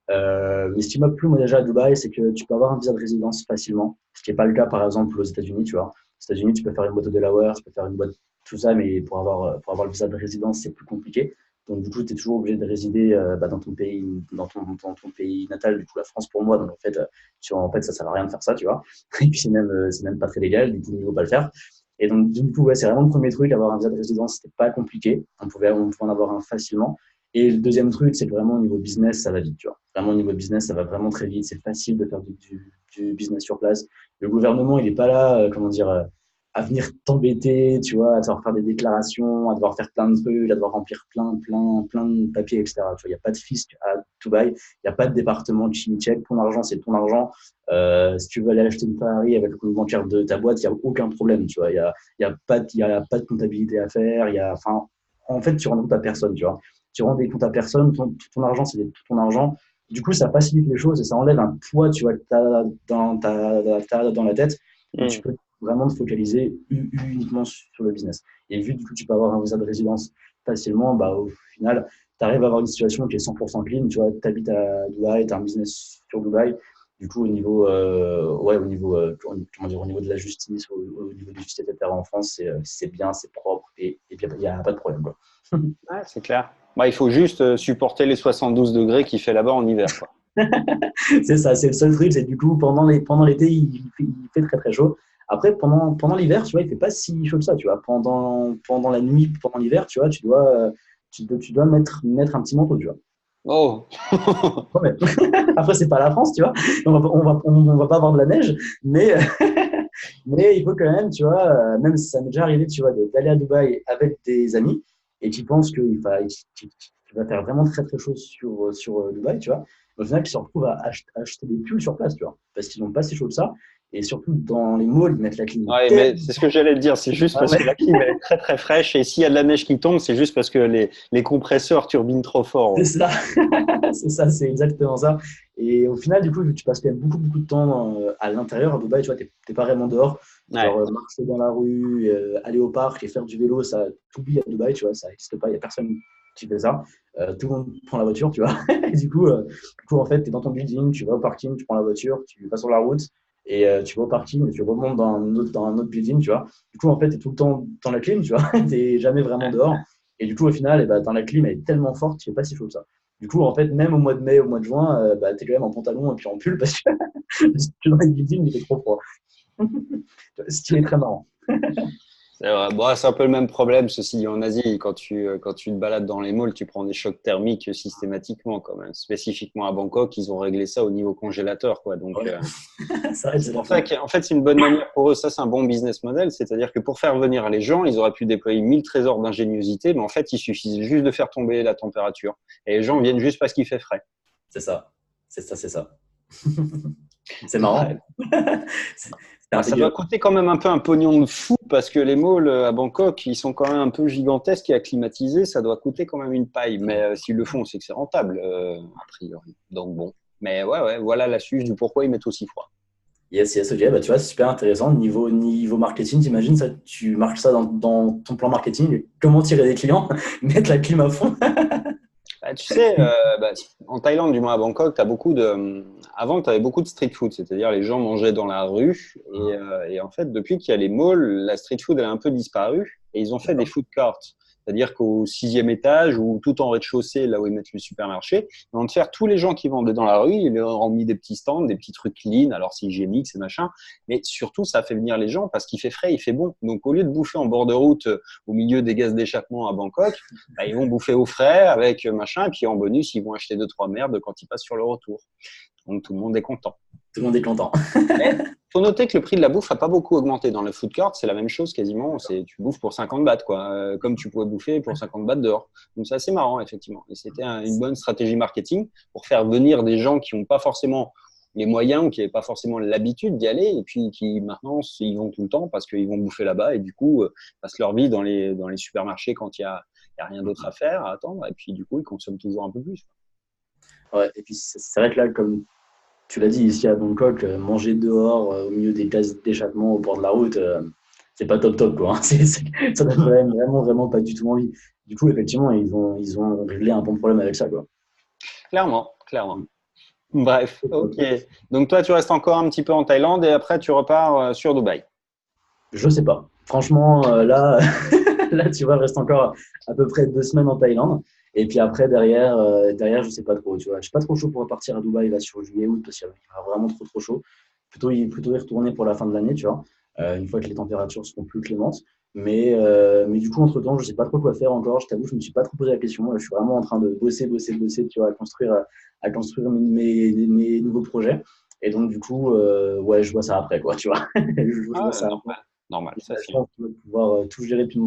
Mais ce qui m'a plu, moi, déjà, à Dubaï, c'est que tu peux avoir un visa de résidence facilement, ce qui n'est pas le cas, par exemple, aux États-Unis, tu vois. Aux États-Unis, tu peux faire une boîte de Delaware, tu peux faire une boîte, tout ça, mais pour avoir le visa de résidence, c'est plus compliqué. Donc, du coup, tu es toujours obligé de résider dans ton pays, dans ton pays natal, du coup, la France pour moi. Donc, en fait, ça ne sert à rien de faire ça, tu vois. Et puis, c'est même pas très légal, du coup, il ne faut pas le faire. Et donc, du coup, ouais, c'est vraiment le premier truc, avoir un visa de résidence, c'était pas compliqué. On pouvait en avoir un facilement. Et le deuxième truc, c'est que vraiment au niveau business, ça va vite, tu vois. Vraiment au niveau business, ça va vraiment très vite. C'est facile de faire du business sur place. Le gouvernement, il n'est pas là, comment dire, à venir t'embêter, tu vois, à devoir faire des déclarations, à devoir faire plein de trucs, à devoir remplir plein de papiers, etc. Tu vois, il n'y a pas de fisc à Dubaï, il n'y a pas de département de chimie check. Ton argent, c'est ton argent. Si tu veux aller acheter une Ferrari avec le compte bancaire de ta boîte, il n'y a aucun problème, tu vois. Il y a pas de comptabilité à faire. Enfin, en fait, tu rends compte à personne, tu vois. Tu rends des comptes à personne, ton argent, c'est ton argent. Du coup, ça facilite les choses et ça enlève un poids, tu vois, que tu as dans la tête et tu Hmm. peux vraiment te focaliser uniquement sur le business. Et vu du coup, tu peux avoir un visa de résidence facilement, bah, au final, tu arrives à avoir une situation qui est 100% clean. Tu vois, tu habites à Dubaï, tu as un business sur Dubaï. Du coup, au niveau de la justice, au niveau du justice, etc., en France, c'est bien, c'est propre et il n'y a pas de problème, quoi. Ouais, c'est clair. Bah, il faut juste supporter les 72 degrés qu'il fait là-bas en hiver, quoi. C'est ça, c'est le seul truc. C'est du coup, pendant l'été, il fait très très chaud. Après, pendant l'hiver, tu vois, il fait pas si chaud que ça. Tu vois, pendant la nuit, pendant l'hiver, tu vois, tu dois mettre un petit manteau, tu vois. Oh, Ouais. Après, c'est pas la France, tu vois. On va pas avoir de la neige, mais, mais il faut quand même, tu vois, même si ça m'est déjà arrivé, tu vois, d'aller à Dubaï avec des amis et qui pensent qu'il va faire vraiment très très chaud sur Dubaï, tu vois. Au final, ils se retrouvent à acheter des pulls sur place, tu vois, parce qu'ils n'ont pas si chaud que ça. Et surtout, dans les malls, ils mettent la clim. Ouais, mais c'est ce que j'allais te dire. C'est juste parce que la clim elle est très très fraîche et s'il y a de la neige qui tombe, c'est juste parce que les compresseurs turbinent trop fort. C'est ça, c'est ça, c'est exactement ça. Et au final, du coup, vu que tu passes quand même beaucoup, beaucoup de temps à l'intérieur à Dubaï, tu vois, t'es pas vraiment dehors. Ouais. Genre, marcher dans la rue, aller au parc et faire du vélo, ça t'oublie à Dubaï, tu vois, ça n'existe pas, il n'y a personne qui fait ça. Tout le monde prend la voiture, tu vois. Et du coup, en fait, tu es dans ton building, tu vas au parking, tu prends la voiture, tu vas sur la route et tu vas au parking et tu remontes dans un autre building, tu vois. Du coup, en fait, tu es tout le temps dans la clim, tu vois. Tu n'es jamais vraiment dehors. Et du coup, au final, eh ben, dans la clim, elle est tellement forte, il fait pas si chaud que ça. Du coup, en fait, même au mois de mai, au mois de juin, bah, tu es quand même en pantalon et puis en pull parce que, parce que dans les buildings, il fait trop froid. Ce qui est très marrant. C'est vrai. Bon, c'est un peu le même problème, ceci dit, en Asie. Quand tu te balades dans les malls, tu prends des chocs thermiques systématiquement, quand même. Spécifiquement à Bangkok, ils ont réglé ça au niveau congélateur, quoi. Donc, Ouais. Ça reste c'est la pour ça folie. qu'en fait, c'est une bonne manière pour eux. Ça, c'est un bon business model. C'est-à-dire que pour faire venir les gens, ils auraient pu déployer 1000 trésors d'ingéniosité, mais en fait, il suffisait juste de faire tomber la température. Et les gens viennent juste parce qu'il fait frais. C'est ça. C'est ça, c'est ça. C'est Bref. marrant. C'est Bah, ça doit intelligent. coûter quand même un peu un pognon de fou parce que les malls à Bangkok, ils sont quand même un peu gigantesques et acclimatisés. Ça doit coûter quand même une paille. Mais s'ils le font, c'est que c'est rentable, a priori. Donc bon. Mais ouais, ouais, voilà l'astuce du pourquoi ils mettent aussi froid. Yes, yes, ok, bah, tu vois, c'est super intéressant. Niveau marketing, t'imagines ça, tu marques ça dans ton plan marketing, comment tirer des clients, mettre la clim à fond. Bah, tu sais, en Thaïlande, du moins à Bangkok, avant, tu avais beaucoup de street food, c'est-à-dire les gens mangeaient dans la rue. Et en fait, depuis qu'il y a les malls, la street food elle a un peu disparu. Et ils ont fait des food courts. C'est-à-dire qu'au sixième étage ou tout en rez-de-chaussée, là où ils mettent le supermarché, ils vont te faire tous les gens qui vendaient dans la rue, ils leur ont mis des petits stands, des petits trucs clean, alors c'est hygiénique, c'est machin. Mais surtout, ça fait venir les gens parce qu'il fait frais, il fait bon. Donc au lieu de bouffer en bord de route au milieu des gaz d'échappement à Bangkok, bah, ils vont bouffer au frais avec machin, et puis en bonus, ils vont acheter 2-3 merdes quand ils passent sur le retour. Donc tout le monde est content. Tout le monde est content. Mais faut noter que le prix de la bouffe n'a pas beaucoup augmenté. Dans le food court, c'est la même chose quasiment. Tu bouffes pour 50 bahts, quoi, comme tu pouvais bouffer pour 50 bahts dehors. Donc c'est assez marrant, effectivement. Et c'était une bonne stratégie marketing pour faire venir des gens qui n'ont pas forcément les moyens ou qui n'avaient pas forcément l'habitude d'y aller et puis qui maintenant ils vont tout le temps parce qu'ils vont bouffer là-bas et du coup passent leur vie dans les supermarchés quand il y a rien d'autre à faire, à attendre et puis du coup ils consomment toujours un peu plus. Ouais, et puis c'est vrai que là, comme tu l'as dit, ici à Bangkok, manger dehors au milieu des gaz d'échappement au bord de la route, c'est pas top top quoi. Ça donne vraiment, vraiment, vraiment pas du tout envie. Du coup, effectivement, ils ont réglé un bon problème avec ça quoi. Clairement, clairement. Bref, ok. Donc toi, tu restes encore un petit peu en Thaïlande et après tu repars sur Dubaï. Je sais pas. Franchement, là, là, tu vois, il reste encore à peu près 2 semaines en Thaïlande. Et puis après, derrière, je sais pas trop. Tu vois, je suis pas trop chaud pour repartir à Dubaï là sur juillet-août parce qu'il va vraiment trop trop chaud. Plutôt y retourner pour la fin de l'année, tu vois, une fois que les températures seront plus clémentes. Mais du coup, entre-temps, je sais pas trop quoi faire encore. Je t'avoue, je me suis pas trop posé la question. Je suis vraiment en train de bosser, bosser, bosser, tu vois, à construire mes nouveaux projets. Et donc, du coup, ouais, je vois ça après, quoi, tu vois. Je vois Ah, ça après. normal, normal, J'ai ça la c'est. chance de pouvoir tout gérer depuis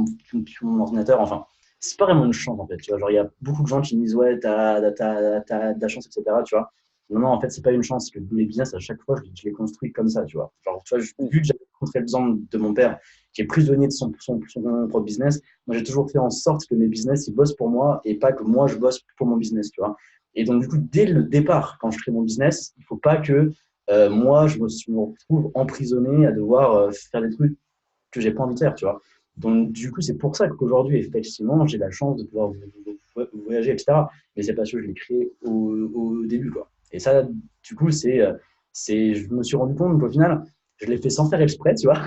mon ordinateur. Enfin, c'est pas vraiment une chance en fait. Tu vois, genre, il y a beaucoup de gens qui me disent ouais, t'as de la chance, etc. Tu vois. Non, non, en fait, c'est pas une chance. Que mes business, à chaque fois, je les construis comme ça. Tu vois. Genre, tu vois, vu que j'avais rencontré l'exemple de mon père qui est prisonnier de son propre business, moi, j'ai toujours fait en sorte que mes business, ils bossent pour moi et pas que moi, je bosse pour mon business. Tu vois. Et donc, du coup, dès le départ, quand je crée mon business, il faut pas que moi, je me retrouve emprisonné à devoir faire des trucs que j'ai pas envie de faire, tu vois. Donc, du coup, c'est pour ça qu'aujourd'hui, effectivement, j'ai la chance de pouvoir voyager, etc. Mais c'est parce que je l'ai créé au début, quoi. Et ça, du coup, je me suis rendu compte qu'au final, je l'ai fait sans faire exprès, tu vois,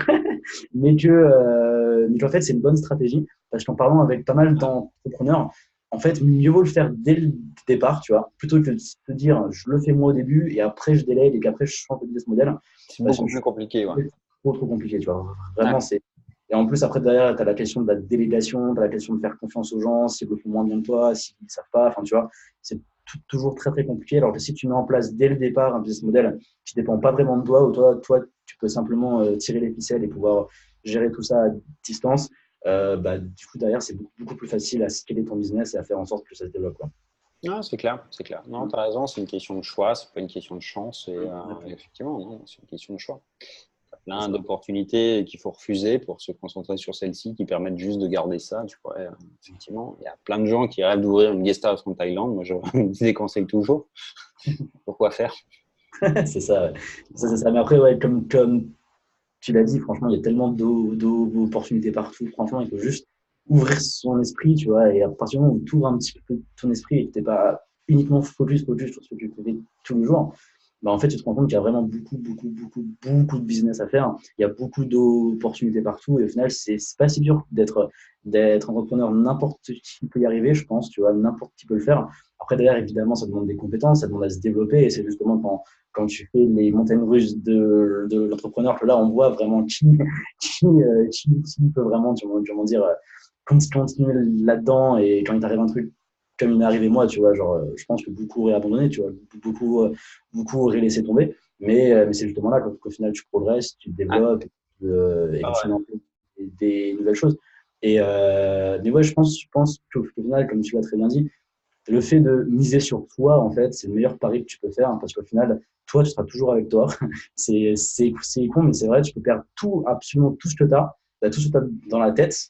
mais qu'en fait, c'est une bonne stratégie parce qu'en parlant avec pas mal d'entrepreneurs, en fait, mieux vaut le faire dès le départ, tu vois, plutôt que de se dire, je le fais moi au début et après je délègue et qu'après je change de business model. C'est Parce que beaucoup plus compliqué, ouais. c'est trop, trop compliqué, tu vois. Ouais. Vraiment, c'est. Et en plus, après, derrière, tu as la question de la délégation, tu as la question de faire confiance aux gens, s'ils le font moins bien que toi, s'ils ne savent pas. Enfin, tu vois, c'est toujours très, très compliqué. Alors que si tu mets en place dès le départ un business model qui ne dépend pas vraiment de toi, ou toi tu peux simplement tirer les ficelles et pouvoir gérer tout ça à distance, bah, du coup, derrière, c'est beaucoup, beaucoup plus facile à scaler ton business et à faire en sorte que ça se développe, quoi. Non, c'est clair, c'est clair. Non, tu as raison, c'est une question de choix, c'est pas une question de chance. Et effectivement, non, c'est une question de choix. plein d'opportunités qu'il faut refuser pour se concentrer sur celles-ci qui permettent juste de garder ça. Tu pourrais, effectivement, il y a plein de gens qui rêvent d'ouvrir une guest house en Thaïlande. Moi, je déconseille toujours. Pourquoi faire? C'est ça, ouais. C'est ça. Mais après, ouais, comme tu l'as dit, franchement, il y a tellement d'opportunités partout. Franchement, il faut juste ouvrir son esprit, tu vois. Et à partir du moment où tu ouvres un petit peu ton esprit et que tu n'es pas uniquement focus sur ce que tu fais tous les jours, bah, en fait, tu te rends compte qu'il y a vraiment beaucoup de business à faire. Il y a beaucoup d'opportunités partout. Et au final, c'est pas si dur d'être entrepreneur. N'importe qui peut y arriver, je pense, tu vois. N'importe qui peut le faire. Après, derrière, évidemment, ça demande des compétences, ça demande à se développer. Et c'est justement quand tu fais les montagnes russes de l'entrepreneur que là, on voit vraiment qui peut vraiment, tu vas dire, continuer là-dedans. Et quand il t'arrive un truc comme il m'est arrivé moi, tu vois, genre, je pense que beaucoup auraient abandonné, tu vois, beaucoup auraient laissé tomber, mais c'est justement là qu'au final tu progresses, tu te Ah, développes et ah que tu ouais. mets en place des nouvelles choses. Mais ouais, je pense qu'au final, comme tu l'as très bien dit, le fait de miser sur toi, en fait, c'est le meilleur pari que tu peux faire, hein, parce qu'au final, toi, tu seras toujours avec toi. C'est con, mais c'est vrai, tu peux perdre tout, absolument tout ce que tu as, tout ce que tu as dans la tête,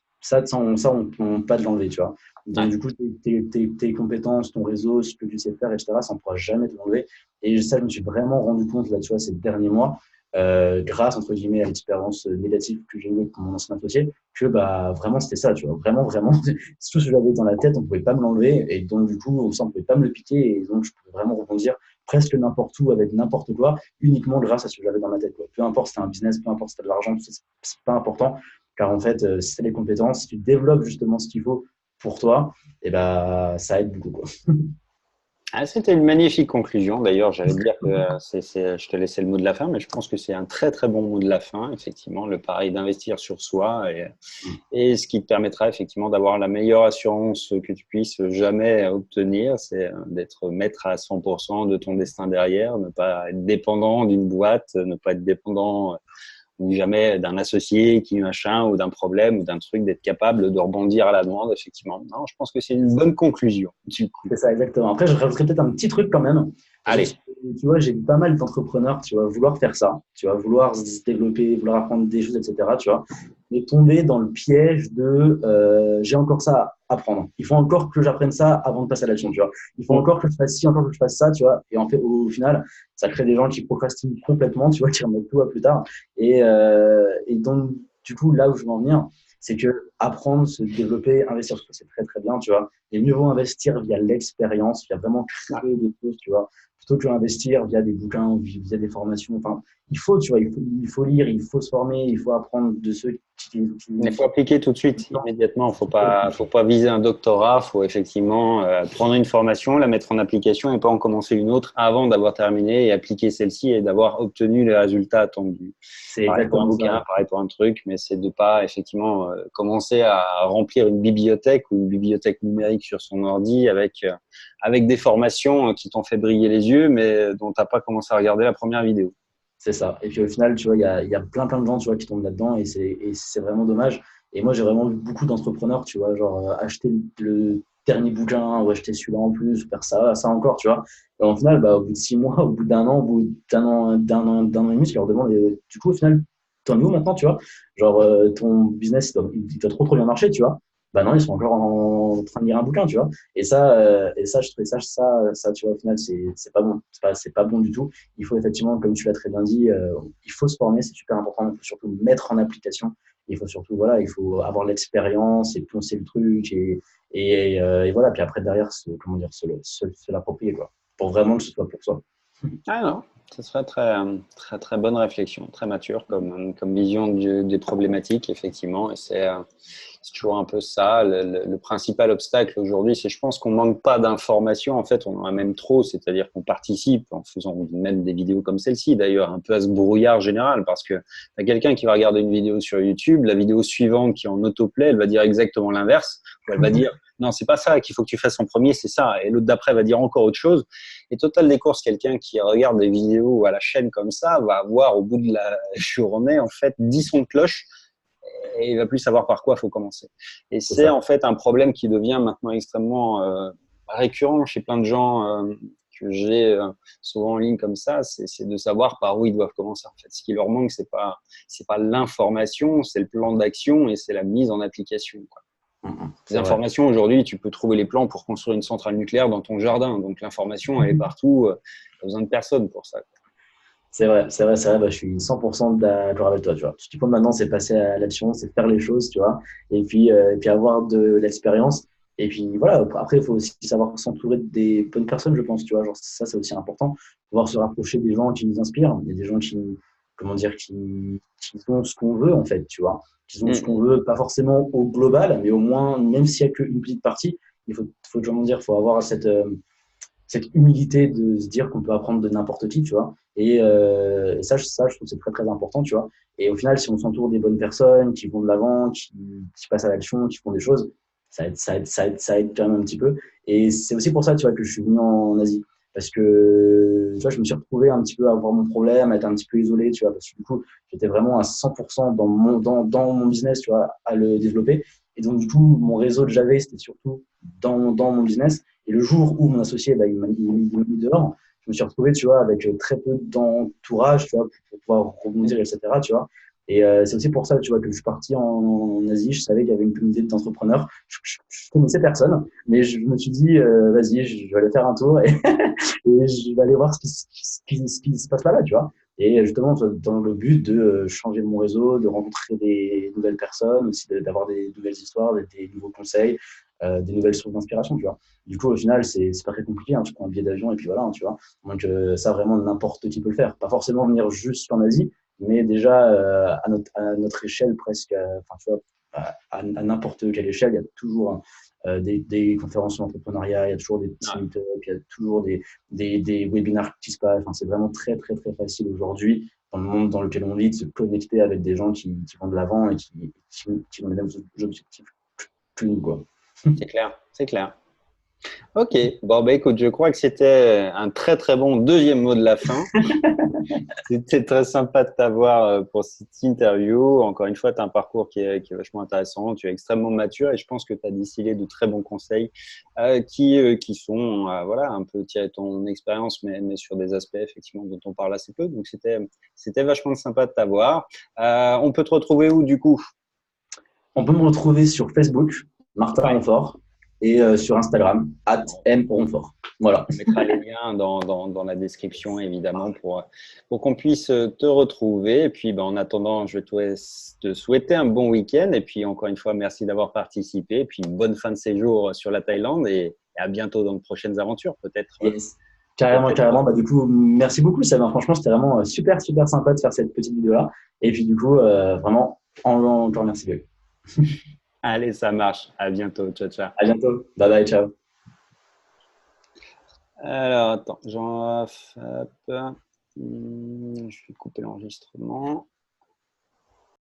on ne peut pas te l'enlever, tu vois. Donc, Ouais. du coup, tes compétences, ton réseau, ce que tu sais faire, etc., ça ne pourra jamais te l'enlever. Et ça, je me suis vraiment rendu compte, là, tu vois, ces derniers mois, grâce, entre guillemets, à l'expérience négative que j'ai eue avec mon ancien associé, que bah, vraiment, c'était ça, tu vois. Vraiment, tout ce que j'avais dans la tête, on ne pouvait pas me l'enlever. Et donc, du coup, ça, on ne pouvait pas me le piquer. Et donc, je pouvais vraiment rebondir presque n'importe où avec n'importe quoi, uniquement grâce à ce que j'avais dans ma tête, quoi. Peu importe si c'était un business, peu importe si c'était de l'argent, c'est pas important. Car en fait, si tu as les compétences, si tu développes justement ce qu'il faut pour toi, et ben ça aide beaucoup, quoi. Ah, c'était une magnifique conclusion. D'ailleurs, j'allais dire que je te laissais le mot de la fin, mais je pense que c'est un très très bon mot de la fin, effectivement, le pari d'investir sur soi et ce qui te permettra effectivement d'avoir la meilleure assurance que tu puisses jamais obtenir, c'est d'être maître à 100% de ton destin derrière, ne pas être dépendant d'une boîte, ne pas être dépendant ou jamais d'un associé qui machin ou d'un problème ou d'un truc, d'être capable de rebondir à la demande, effectivement. Non, je pense que c'est une bonne conclusion, du coup. C'est ça, exactement. Après, je rajouterais peut-être un petit truc quand même. Allez. Juste, tu vois, j'ai vu pas mal d'entrepreneurs, tu vois, vouloir faire ça, tu vois, vouloir se développer, vouloir apprendre des choses, etc., tu vois, mais tomber dans le piège de j'ai encore ça à apprendre. Il faut encore que j'apprenne ça avant de passer à l'action, tu vois. Il faut encore que je fasse ci, encore que je fasse ça, tu vois. Et en fait, au final, ça crée des gens qui procrastinent complètement, tu vois, qui remettent tout à plus tard. Et donc, du coup, là où je veux en venir, c'est que apprendre, se développer, investir sur ça, c'est très, très bien, tu vois. Et mieux vaut investir via l'expérience, via vraiment créer des choses, tu vois, plutôt que investir via des bouquins ou via des formations. Enfin, il faut, tu vois, il faut lire, il faut se former, il faut apprendre de ceux Il faut appliquer tout de suite, immédiatement. Faut pas viser un doctorat. Faut effectivement prendre une formation, la mettre en application et pas en commencer une autre avant d'avoir terminé et appliquer celle-ci et d'avoir obtenu les résultats attendus. C'est Pareil pour un exactement bouquin, ça. pareil pour un truc, mais c'est de pas effectivement commencer à remplir une bibliothèque ou une bibliothèque numérique sur son ordi avec des formations qui t'ont fait briller les yeux, mais dont t'as pas commencé à regarder la première vidéo. C'est ça. Et puis au final, tu vois, il y a plein de gens, tu vois, qui tombent là-dedans et c'est vraiment dommage. Et moi, j'ai vraiment vu beaucoup d'entrepreneurs, tu vois, genre acheter le dernier bouquin ou acheter celui-là en plus, ou faire ça encore, tu vois. Et au final, bah, au bout de 6 mois, au bout d'un an, au bout d'un an et demi, je leur demande, du coup, au final, t'en es où maintenant, tu vois? Genre, ton business, il doit trop bien marcher, tu vois. Bah non, ils sont encore en train de lire un bouquin, tu vois. Et ça, je trouvais ça, tu vois, au final, c'est pas bon. C'est pas bon du tout. Il faut effectivement, comme tu l'as très bien dit, il faut se former, c'est super important. Il faut surtout mettre en application. Il faut surtout, voilà, il faut avoir l'expérience et poncer le truc et voilà. Puis après, derrière, comment dire, se l'approprier, quoi. Pour vraiment que ce soit pour soi. Ah non, ce serait très, très bonne réflexion, très mature comme vision des problématiques, effectivement. Et c'est toujours un peu ça. Le principal obstacle aujourd'hui, c'est je pense qu'on manque pas d'informations. En fait, on en a même trop. C'est-à-dire qu'on participe en faisant même des vidéos comme celle-ci, d'ailleurs, un peu à ce brouillard général. Parce que t'as quelqu'un qui va regarder une vidéo sur YouTube, la vidéo suivante qui est en autoplay, elle va dire exactement l'inverse. Ou elle va dire, non, c'est pas ça qu'il faut que tu fasses en premier, c'est ça. Et l'autre d'après va dire encore autre chose. Et total des courses, quelqu'un qui regarde des vidéos à la chaîne comme ça va avoir au bout de la journée en fait 10 sons de cloche et il va plus savoir par quoi il faut commencer. Et C'est c'est ça. en fait un problème qui devient maintenant extrêmement récurrent chez plein de gens que j'ai souvent en ligne comme ça, c'est de savoir par où ils doivent commencer. En fait, ce qui leur manque, c'est pas l'information, c'est le plan d'action et c'est la mise en application, quoi. Les informations, aujourd'hui, tu peux trouver les plans pour construire une centrale nucléaire dans ton jardin. Donc, l'information, elle est partout. Tu n'as besoin de personne pour ça, quoi. C'est vrai, c'est vrai, c'est vrai. Bah, je suis 100% d'accord avec toi, tu vois. Ce qu'il faut maintenant, c'est passer à l'action, c'est faire les choses, tu vois, et puis avoir de l'expérience. Et puis voilà, après, il faut aussi savoir s'entourer des bonnes personnes, je pense, tu vois. Genre, ça, c'est aussi important. Pouvoir se rapprocher des gens qui nous inspirent, et des gens qui, comment dire, qui ont ce qu'on veut, en fait, tu vois. Qui ont ce qu'on veut, pas forcément au global, mais au moins, même s'il n'y a qu'une petite partie, faut comment dire, faut avoir cette humilité de se dire qu'on peut apprendre de n'importe qui, tu vois. Et ça, je trouve que c'est très, très important, tu vois. Et au final, si on s'entoure des bonnes personnes qui vont de l'avant, qui passent à l'action, qui font des choses, ça aide quand même un petit peu. Et c'est aussi pour ça, tu vois, que je suis venu en Asie. Parce que, tu vois, je me suis retrouvé un petit peu à avoir mon problème, à être un petit peu isolé, tu vois, parce que du coup, j'étais vraiment à 100% dans mon business, tu vois, à le développer. Et donc, du coup, mon réseau que j'avais, c'était surtout dans mon business. Et le jour où mon associé, bah, il m'a mis dehors, je me suis retrouvé, tu vois, avec très peu d'entourage, tu vois, pour pouvoir rebondir, etc., tu vois. Et c'est aussi pour ça, tu vois, que je suis parti en Asie. Je savais qu'il y avait une communauté d'entrepreneurs. Je connaissais personne, mais je me suis dit, vas-y, je vais aller faire un tour et, et je vais aller voir ce qui se passe là-bas, tu vois. Et justement, dans le but de changer mon réseau, de rencontrer des nouvelles personnes, aussi d'avoir des nouvelles histoires, des nouveaux conseils, des nouvelles sources d'inspiration, tu vois. Du coup, au final, c'est pas très compliqué, hein. Tu prends un billet d'avion et puis voilà, hein, tu vois. Donc, ça, vraiment, n'importe qui peut le faire. Pas forcément venir juste en Asie, mais déjà, à notre échelle, presque, enfin, tu vois, à n'importe quelle échelle, il y a toujours des conférences sur l'entrepreneuriat, il y a toujours des petits meet-ups, il y a toujours des webinaires qui se passent. Enfin, c'est vraiment très, très, très facile aujourd'hui, dans le monde dans lequel on vit, de se connecter avec des gens qui vont de l'avant et qui ont les mêmes objectifs que nous, quoi. C'est clair, c'est clair. Ok, bon, bah, écoute, je crois que c'était un très très bon deuxième mot de la fin. C'était très sympa de t'avoir pour cette interview. Encore une fois, tu as un parcours qui est vachement intéressant. Tu es extrêmement mature et je pense que tu as distillé de très bons conseils qui sont voilà, un peu tirés de ton expérience, mais sur des aspects effectivement dont on parle assez peu. Donc, c'était vachement sympa de t'avoir. On peut te retrouver où du coup? On peut me retrouver sur Facebook, Martin Ouais. Ronfort, et sur Instagram, @mronfort. Voilà. On mettra les liens dans la description, évidemment, pour qu'on puisse te retrouver. Et puis, ben, en attendant, je vais te souhaiter un bon week-end. Et puis, encore une fois, merci d'avoir participé. Et puis, une bonne fin de séjour sur la Thaïlande et à bientôt dans de prochaines aventures, peut-être. Yes. Carrément, carrément. Bah, du coup, merci beaucoup, Sam. Franchement, c'était vraiment super, super sympa de faire cette petite vidéo-là. Et puis, du coup, vraiment, encore merci. Allez, ça marche. À bientôt. Ciao, ciao. À bientôt. Bye bye, ciao. Alors, attends, hop. Je vais couper l'enregistrement.